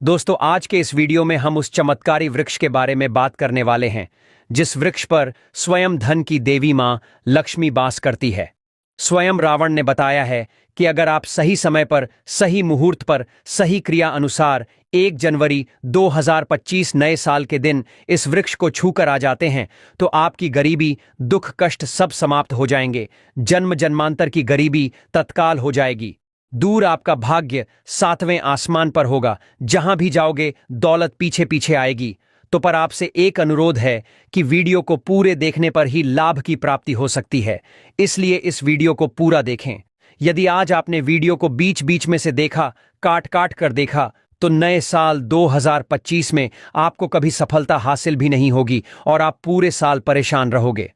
दोस्तों, आज के इस वीडियो में हम उस चमत्कारी वृक्ष के बारे में बात करने वाले हैं जिस वृक्ष पर स्वयं धन की देवी मां लक्ष्मी वास करती है। स्वयं रावण ने बताया है कि अगर आप सही समय पर, सही मुहूर्त पर, सही क्रिया अनुसार 1 जनवरी 2025 नए साल के दिन इस वृक्ष को छूकर आ जाते हैं तो आपकी गरीबी, दुख, कष्ट सब समाप्त हो जाएंगे। जन्म जन्मांतर की गरीबी तत्काल हो जाएगी। दूर आपका भाग्य 7वें आसमान पर होगा। जहां भी जाओगे दौलत पीछे पीछे आएगी। तो पर आपसे एक अनुरोध है कि वीडियो को पूरे देखने पर ही लाभ की प्राप्ति हो सकती है, इसलिए इस वीडियो को पूरा देखें। यदि आज आपने वीडियो को बीच बीच में से देखा, काट काट कर देखा, तो नए साल 2025 में आपको कभी सफलता हासिल भी नहीं होगी और आप पूरे साल परेशान रहोगे।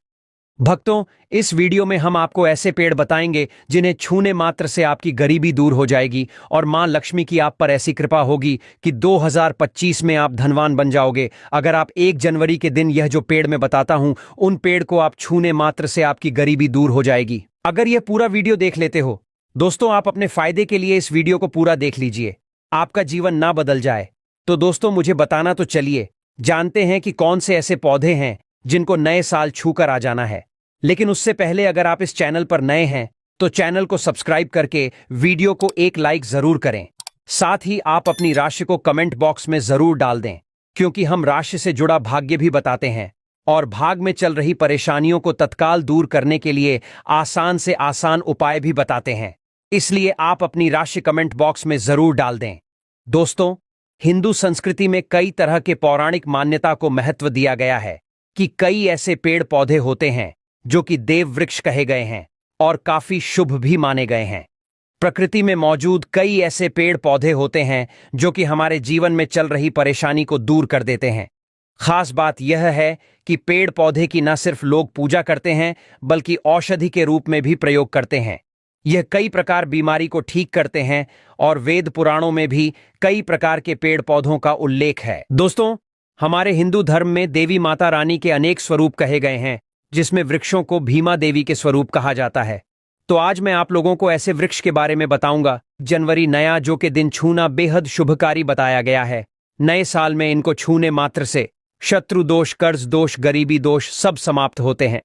भक्तों, इस वीडियो में हम आपको ऐसे पेड़ बताएंगे जिन्हें छूने मात्र से आपकी गरीबी दूर हो जाएगी और मां लक्ष्मी की आप पर ऐसी कृपा होगी कि 2025 में आप धनवान बन जाओगे। अगर आप 1 जनवरी के दिन यह जो पेड़ मैं बताता हूं, उन पेड़ को आप छूने मात्र से आपकी गरीबी दूर हो जाएगी। अगर यह पूरा वीडियो देख लेते हो दोस्तों, आप अपने फायदे के लिए इस वीडियो को पूरा देख लीजिए, आपका जीवन ना बदल जाए। तो दोस्तों, मुझे बताना तो चलिए जानते हैं कि कौन से ऐसे पौधे हैं जिनको नए साल छूकर आ जाना है। लेकिन उससे पहले अगर आप इस चैनल पर नए हैं तो चैनल को सब्सक्राइब करके वीडियो को एक लाइक जरूर करें। साथ ही आप अपनी राशि को कमेंट बॉक्स में जरूर डाल दें, क्योंकि हम राशि से जुड़ा भाग्य भी बताते हैं और भाग में चल रही परेशानियों को तत्काल दूर करने के लिए आसान से आसान उपाय भी बताते हैं। इसलिए आप अपनी राशि कमेंट बॉक्स में जरूर डाल दें। दोस्तों, हिंदू संस्कृति में कई तरह के पौराणिक मान्यता को महत्व दिया गया है कि कई ऐसे पेड़ पौधे होते हैं जो कि देव वृक्ष कहे गए हैं और काफी शुभ भी माने गए हैं। प्रकृति में मौजूद कई ऐसे पेड़ पौधे होते हैं जो कि हमारे जीवन में चल रही परेशानी को दूर कर देते हैं। खास बात यह है कि पेड़ पौधे की न सिर्फ लोग पूजा करते हैं बल्कि औषधि के रूप में भी प्रयोग करते हैं। यह कई प्रकार बीमारी को ठीक करते हैं और वेद पुराणों में भी कई प्रकार के पेड़ पौधों का उल्लेख है। दोस्तों, हमारे हिंदू धर्म में देवी माता रानी के अनेक स्वरूप कहे गए हैं, जिसमें वृक्षों को भीमा देवी के स्वरूप कहा जाता है। तो आज मैं आप लोगों को ऐसे वृक्ष के बारे में बताऊंगा जनवरी नया जो के दिन छूना बेहद शुभकारी बताया गया है। नए साल में इनको छूने मात्र से शत्रु दोष, कर्ज दोष, गरीबी दोष सब समाप्त होते हैं।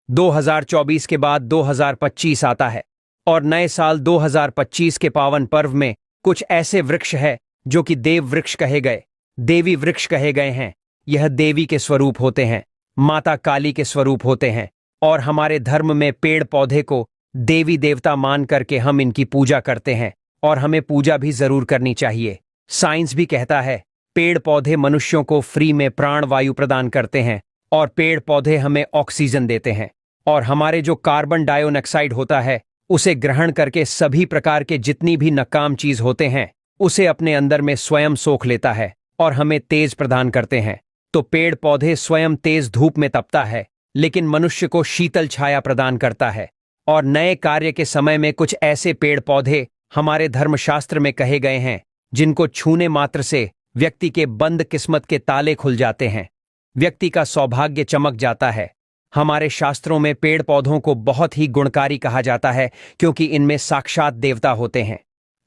2024 के बाद 2025 आता है और नए साल 2025 के पावन पर्व में कुछ ऐसे वृक्ष है जो कि देव वृक्ष कहे गए, देवी वृक्ष कहे गए हैं। यह देवी के स्वरूप होते हैं, माता काली के स्वरूप होते हैं और हमारे धर्म में पेड़ पौधे को देवी देवता मान करके हम इनकी पूजा करते हैं और हमें पूजा भी जरूर करनी चाहिए। साइंस भी कहता है पेड़ पौधे मनुष्यों को फ्री में प्राण वायु प्रदान करते हैं और पेड़ पौधे हमें ऑक्सीजन देते हैं और हमारे जो कार्बन डाइऑक्साइड होता है उसे ग्रहण करके सभी प्रकार के जितनी भी नकाम चीज होते हैं उसे अपने अंदर में स्वयं सोख लेता है और हमें तेज प्रदान करते हैं। तो पेड़ पौधे स्वयं तेज धूप में तपता है लेकिन मनुष्य को शीतल छाया प्रदान करता है। और नए कार्य के समय में कुछ ऐसे पेड़ पौधे हमारे धर्मशास्त्र में कहे गए हैं जिनको छूने मात्र से व्यक्ति के बंद किस्मत के ताले खुल जाते हैं, व्यक्ति का सौभाग्य चमक जाता है। हमारे शास्त्रों में पेड़ पौधों को बहुत ही गुणकारी कहा जाता है क्योंकि इनमें साक्षात देवता होते हैं।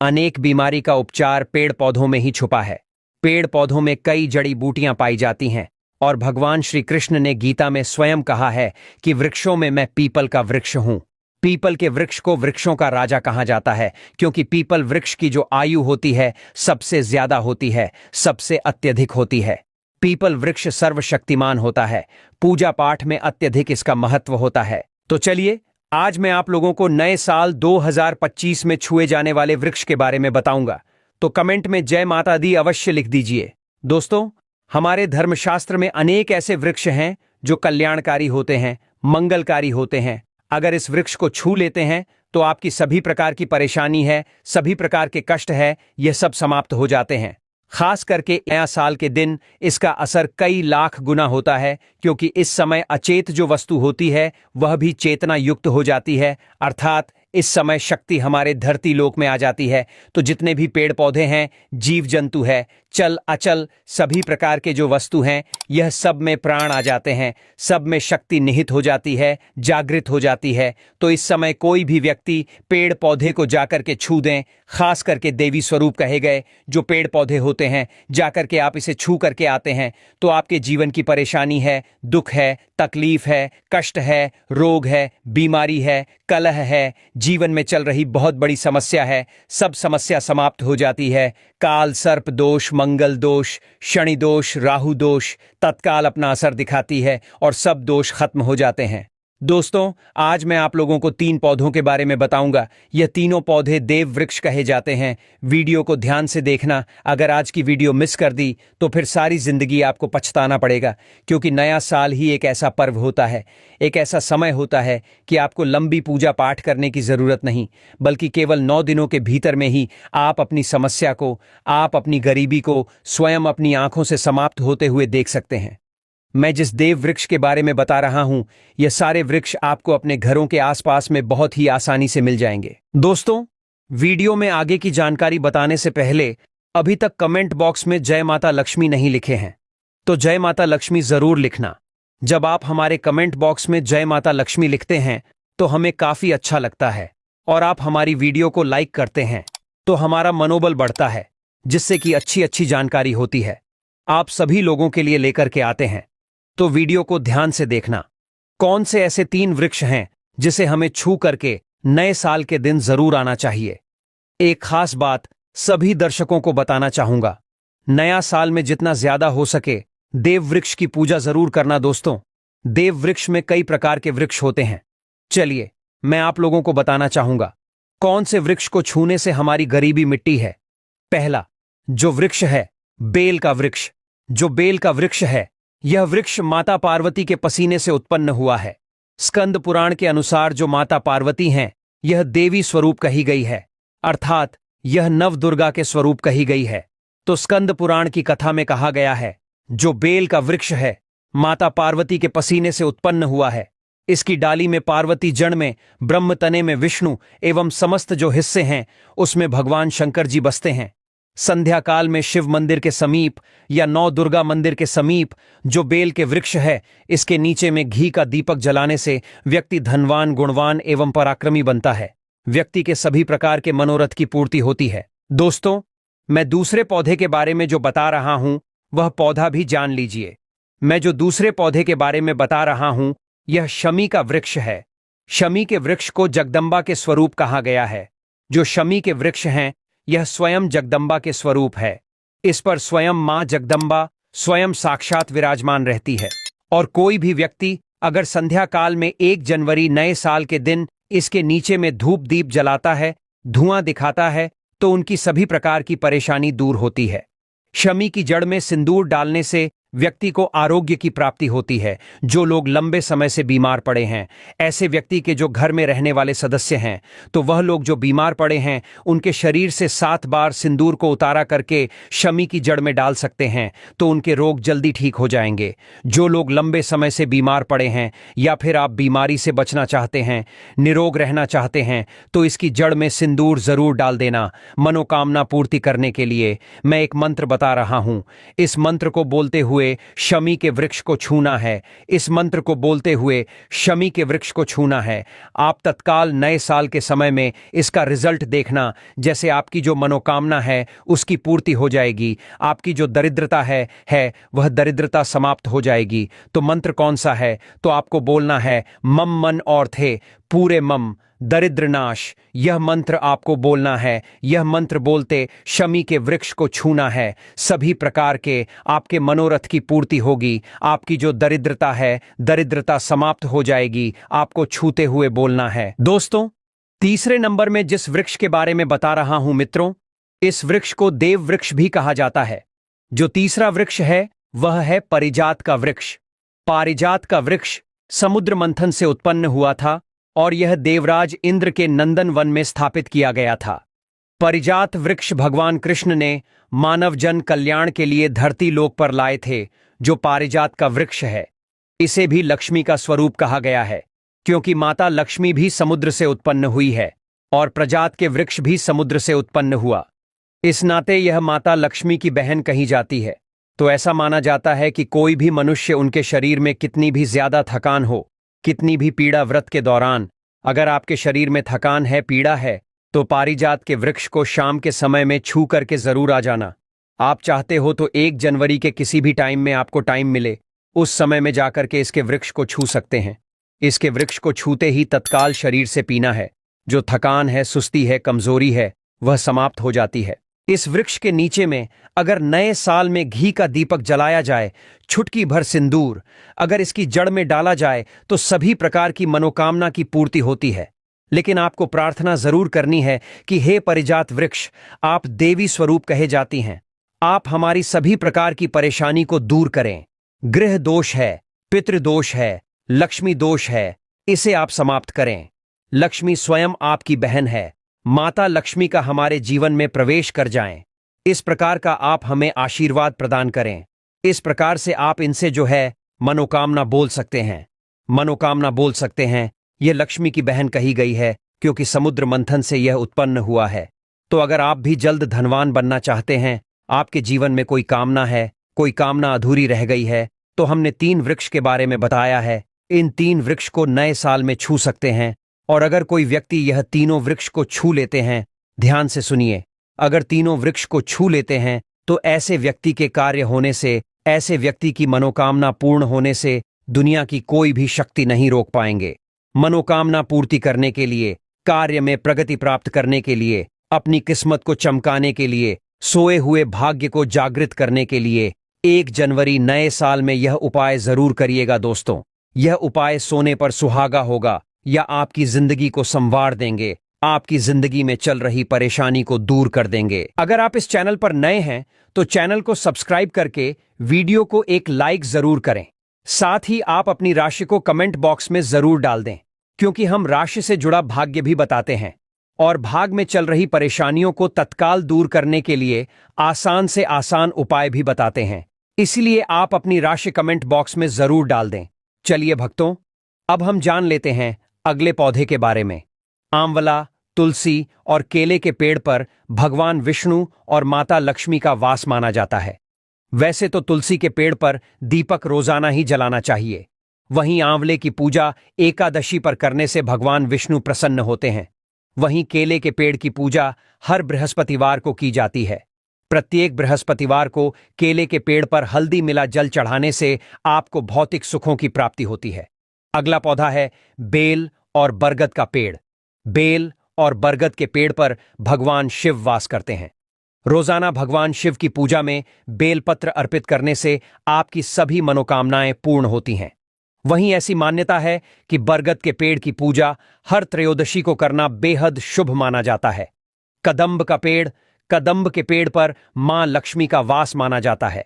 अनेक बीमारी का उपचार पेड़ पौधों में ही छुपा है। पेड़ पौधों में कई जड़ी बूटियां पाई जाती हैं और भगवान श्री कृष्ण ने गीता में स्वयं कहा है कि वृक्षों में मैं पीपल का वृक्ष हूं। पीपल के वृक्ष को वृक्षों का राजा कहा जाता है क्योंकि पीपल वृक्ष की जो आयु होती है सबसे ज्यादा होती है, सबसे अत्यधिक होती है। पीपल वृक्ष सर्वशक्तिमान होता है, पूजा पाठ में अत्यधिक इसका महत्व होता है। तो चलिए आज मैं आप लोगों को नए साल 2025 में छुए जाने वाले वृक्ष के बारे में बताऊंगा, तो कमेंट में जय माता दी अवश्य लिख दीजिए। दोस्तों, हमारे धर्मशास्त्र में अनेक ऐसे वृक्ष हैं जो कल्याणकारी होते हैं, मंगलकारी होते हैं। अगर इस वृक्ष को छू लेते हैं तो आपकी सभी प्रकार की परेशानी है, सभी प्रकार के कष्ट है, यह सब समाप्त हो जाते हैं। खास करके नया साल के दिन इसका असर कई लाख गुना होता है क्योंकि इस समय अचेत जो वस्तु होती है वह भी चेतना युक्त हो जाती है, अर्थात इस समय शक्ति हमारे धरती लोक में आ जाती है तो जितने भी पेड़ पौधे हैं, जीव जंतु है, चल अचल सभी प्रकार के जो वस्तु हैं, यह सब में प्राण आ जाते हैं, सब में शक्ति निहित हो जाती है, जागृत हो जाती है। तो इस समय कोई भी व्यक्ति पेड़ पौधे को जाकर के छू दें, खास करके देवी स्वरूप कहे गए जो पेड़ पौधे होते हैं, जाकर के आप इसे छू करके आते हैं तो आपके जीवन की परेशानी है, दुख है, तकलीफ है, कष्ट है, रोग है, बीमारी है, कलह है, जीवन में चल रही बहुत बड़ी समस्या है, सब समस्या समाप्त हो जाती है। काल सर्प दोष, मंगल दोष, शनि दोष, राहु दोष तत्काल अपना असर दिखाती है और सब दोष खत्म हो जाते हैं। दोस्तों, आज मैं आप लोगों को 3 पौधों के बारे में बताऊंगा। यह तीनों पौधे देव वृक्ष कहे जाते हैं। वीडियो को ध्यान से देखना। अगर आज की वीडियो मिस कर दी तो फिर सारी जिंदगी आपको पछताना पड़ेगा, क्योंकि नया साल ही एक ऐसा पर्व होता है, एक ऐसा समय होता है कि आपको लंबी पूजा पाठ करने की जरूरत नहीं, बल्कि केवल 9 दिनों के भीतर में ही आप अपनी समस्या को, आप अपनी गरीबी को स्वयं अपनी आंखों से समाप्त होते हुए देख सकते हैं। मैं जिस देव वृक्ष के बारे में बता रहा हूं, यह सारे वृक्ष आपको अपने घरों के आसपास में बहुत ही आसानी से मिल जाएंगे। दोस्तों, वीडियो में आगे की जानकारी बताने से पहले अभी तक कमेंट बॉक्स में जय माता लक्ष्मी नहीं लिखे हैं तो जय माता लक्ष्मी जरूर लिखना। जब आप हमारे कमेंट बॉक्स में जय माता लक्ष्मी लिखते हैं तो हमें काफी अच्छा लगता है, और आप हमारी वीडियो को लाइक करते हैं तो हमारा मनोबल बढ़ता है, जिससे कि अच्छी अच्छी जानकारी होती है आप सभी लोगों के लिए लेकर के आते हैं। तो वीडियो को ध्यान से देखना। कौन से ऐसे 3 वृक्ष हैं जिसे हमें छू करके नए साल के दिन जरूर आना चाहिए। एक खास बात सभी दर्शकों को बताना चाहूंगा, नया साल में जितना ज्यादा हो सके देव वृक्ष की पूजा जरूर करना। दोस्तों, देव वृक्ष में कई प्रकार के वृक्ष होते हैं। चलिए मैं आप लोगों को बताना चाहूंगा कौन से वृक्ष को छूने से हमारी गरीबी मिटती है। पहला जो वृक्ष है, बेल का वृक्ष। जो बेल का वृक्ष है, यह वृक्ष माता पार्वती के पसीने से उत्पन्न हुआ है। स्कंद पुराण के अनुसार जो माता पार्वती हैं, यह देवी स्वरूप कही गई है, अर्थात यह नव दुर्गा के स्वरूप कही गई है। तो स्कंद पुराण की कथा में कहा गया है, जो बेल का वृक्ष है माता पार्वती के पसीने से उत्पन्न हुआ है। इसकी डाली में पार्वती, जड़ में ब्रह्म, तने में विष्णु एवं समस्त जो हिस्से हैं उसमें भगवान शंकर जी बसते हैं। संध्या काल में शिव मंदिर के समीप या 9 दुर्गा मंदिर के समीप जो बेल के वृक्ष है, इसके नीचे में घी का दीपक जलाने से व्यक्ति धनवान, गुणवान एवं पराक्रमी बनता है। व्यक्ति के सभी प्रकार के मनोरथ की पूर्ति होती है। दोस्तों, मैं दूसरे पौधे के बारे में जो बता रहा हूं वह पौधा भी जान लीजिए। मैं जो दूसरे पौधे के बारे में बता रहा हूं यह शमी का वृक्ष है। शमी के वृक्ष को जगदम्बा के स्वरूप कहा गया है। जो शमी के वृक्ष हैं, यह स्वयं जगदम्बा के स्वरूप है। इस पर स्वयं मां जगदम्बा स्वयं साक्षात विराजमान रहती है। और कोई भी व्यक्ति अगर संध्या काल में 1 जनवरी नए साल के दिन इसके नीचे में धूप दीप जलाता है, धुआं दिखाता है, तो उनकी सभी प्रकार की परेशानी दूर होती है। शमी की जड़ में सिंदूर डालने से व्यक्ति को आरोग्य की प्राप्ति होती है। जो लोग लंबे समय से बीमार पड़े हैं, ऐसे व्यक्ति के जो घर में रहने वाले सदस्य हैं, तो वह लोग जो बीमार पड़े हैं उनके शरीर से 7 बार सिंदूर को उतारा करके शमी की जड़ में डाल सकते हैं, तो उनके रोग जल्दी ठीक हो जाएंगे। जो लोग लंबे समय से बीमार पड़े हैं या फिर आप बीमारी से बचना चाहते हैं, निरोग रहना चाहते हैं, तो इसकी जड़ में सिंदूर जरूर डाल देना। मनोकामना पूर्ति करने के लिए मैं एक मंत्र बता रहा हूं। इस मंत्र को बोलते हुए शमी के वृक्ष को छूना है। इस मंत्र को बोलते हुए शमी के वृक्ष को छूना है। आप तत्काल नए साल के समय में इसका रिजल्ट देखना। जैसे आपकी जो मनोकामना है उसकी पूर्ति हो जाएगी। आपकी जो दरिद्रता है वह दरिद्रता समाप्त हो जाएगी। तो मंत्र कौन सा है? तो आपको बोलना है मम मन और थे पूरे मम दरिद्र नाश। यह मंत्र आपको बोलना है। यह मंत्र बोलते शमी के वृक्ष को छूना है। सभी प्रकार के आपके मनोरथ की पूर्ति होगी। आपकी जो दरिद्रता है, दरिद्रता समाप्त हो जाएगी। आपको छूते हुए बोलना है। दोस्तों, तीसरे नंबर में जिस वृक्ष के बारे में बता रहा हूं मित्रों, इस वृक्ष को देव वृक्ष भी कहा जाता है। जो तीसरा वृक्ष है वह है पारिजात का वृक्ष। पारिजात का वृक्ष समुद्र मंथन से उत्पन्न हुआ था और यह देवराज इंद्र के नंदन वन में स्थापित किया गया था। पारिजात वृक्ष भगवान कृष्ण ने मानव जन कल्याण के लिए धरती लोक पर लाए थे। जो पारिजात का वृक्ष है, इसे भी लक्ष्मी का स्वरूप कहा गया है, क्योंकि माता लक्ष्मी भी समुद्र से उत्पन्न हुई है। और प्रजात के वृक्ष भी समुद्र से उत्पन्न हुआ। इस नाते यह माता लक्ष्मी की बहन कही जाती है। तो ऐसा माना जाता है कि कोई भी मनुष्य उनके शरीर में कितनी भी ज्यादा थकान हो, कितनी भी पीड़ा व्रत के दौरान, अगर आपके शरीर में थकान है, पीड़ा है, तो पारिजात के वृक्ष को शाम के समय में छू करके जरूर आ जाना। आप चाहते हो तो 1 जनवरी के किसी भी टाइम में आपको टाइम मिले, उस समय में जाकर के इसके वृक्ष को छू सकते हैं। इसके वृक्ष को छूते ही तत्काल शरीर से पीना है, जो थकान है, सुस्ती है, कमजोरी है, वह समाप्त हो जाती है। इस वृक्ष के नीचे में अगर नए साल में घी का दीपक जलाया जाए, छुटकी भर सिंदूर अगर इसकी जड़ में डाला जाए तो सभी प्रकार की मनोकामना की पूर्ति होती है। लेकिन आपको प्रार्थना जरूर करनी है कि हे परिजात वृक्ष, आप देवी स्वरूप कहे जाती हैं, आप हमारी सभी प्रकार की परेशानी को दूर करें। गृह दोष है, पितृदोष है, लक्ष्मी दोष है, इसे आप समाप्त करें। लक्ष्मी स्वयं आपकी बहन है, माता लक्ष्मी का हमारे जीवन में प्रवेश कर जाएं। इस प्रकार का आप हमें आशीर्वाद प्रदान करें। इस प्रकार से आप इनसे जो है मनोकामना बोल सकते हैं, मनोकामना बोल सकते हैं। यह लक्ष्मी की बहन कही गई है क्योंकि समुद्र मंथन से यह उत्पन्न हुआ है। तो अगर आप भी जल्द धनवान बनना चाहते हैं, आपके जीवन में कोई कामना है, कोई कामना अधूरी रह गई है, तो हमने 3 वृक्ष के बारे में बताया है। इन 3 वृक्ष को नए साल में छू सकते हैं। और अगर कोई व्यक्ति यह तीनों वृक्ष को छू लेते हैं, ध्यान से सुनिए, अगर तीनों वृक्ष को छू लेते हैं तो ऐसे व्यक्ति के कार्य होने से, ऐसे व्यक्ति की मनोकामना पूर्ण होने से दुनिया की कोई भी शक्ति नहीं रोक पाएंगे। मनोकामना पूर्ति करने के लिए, कार्य में प्रगति प्राप्त करने के लिए, अपनी किस्मत को चमकाने के लिए, सोए हुए भाग्य को जागृत करने के लिए 1 जनवरी नए साल में यह उपाय जरूर करिएगा दोस्तों। यह उपाय सोने पर सुहागा होगा या आपकी जिंदगी को संवार देंगे, आपकी जिंदगी में चल रही परेशानी को दूर कर देंगे। अगर आप इस चैनल पर नए हैं तो चैनल को सब्सक्राइब करके वीडियो को एक लाइक जरूर करें। साथ ही आप अपनी राशि को कमेंट बॉक्स में जरूर डाल दें, क्योंकि हम राशि से जुड़ा भाग्य भी बताते हैं और भाग में चल रही परेशानियों को तत्काल दूर करने के लिए आसान से आसान उपाय भी बताते हैं। इसलिए आप अपनी राशि कमेंट बॉक्स में जरूर डाल दें। चलिए भक्तों, अब हम जान लेते हैं अगले पौधे के बारे में। आंवला, तुलसी और केले के पेड़ पर भगवान विष्णु और माता लक्ष्मी का वास माना जाता है। वैसे तो तुलसी के पेड़ पर दीपक रोजाना ही जलाना चाहिए, वहीं आंवले की पूजा एकादशी पर करने से भगवान विष्णु प्रसन्न होते हैं। वहीं केले के पेड़ की पूजा हर बृहस्पतिवार को की जाती है। प्रत्येक बृहस्पतिवार को केले के पेड़ पर हल्दी मिला जल चढ़ाने से आपको भौतिक सुखों की प्राप्ति होती है। अगला पौधा है बेल और बरगद का पेड़। बेल और बरगद के पेड़ पर भगवान शिव वास करते हैं। रोजाना भगवान शिव की पूजा में बेलपत्र अर्पित करने से आपकी सभी मनोकामनाएं पूर्ण होती हैं। वहीं ऐसी मान्यता है कि बरगद के पेड़ की पूजा हर त्रयोदशी को करना बेहद शुभ माना जाता है। कदंब का पेड़, कदंब के पेड़ पर मां लक्ष्मी का वास माना जाता है।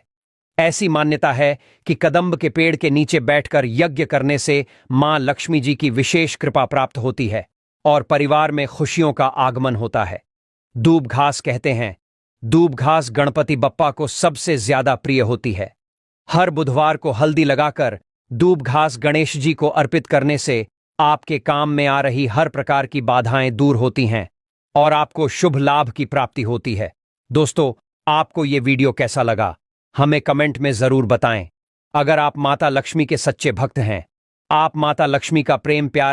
ऐसी मान्यता है कि कदंब के पेड़ के नीचे बैठकर यज्ञ करने से मां लक्ष्मी जी की विशेष कृपा प्राप्त होती है और परिवार में खुशियों का आगमन होता है। दूब घास कहते हैं, दूब घास गणपति बप्पा को सबसे ज्यादा प्रिय होती है। हर बुधवार को हल्दी लगाकर दूब घास गणेश जी को अर्पित करने से आपके काम में आ रही हर प्रकार की बाधाएं दूर होती हैं और आपको शुभ लाभ की प्राप्ति होती है। दोस्तों, आपको ये वीडियो कैसा लगा हमें कमेंट में जरूर बताएं। अगर आप माता लक्ष्मी के सच्चे भक्त हैं, आप माता लक्ष्मी का प्रेम प्यार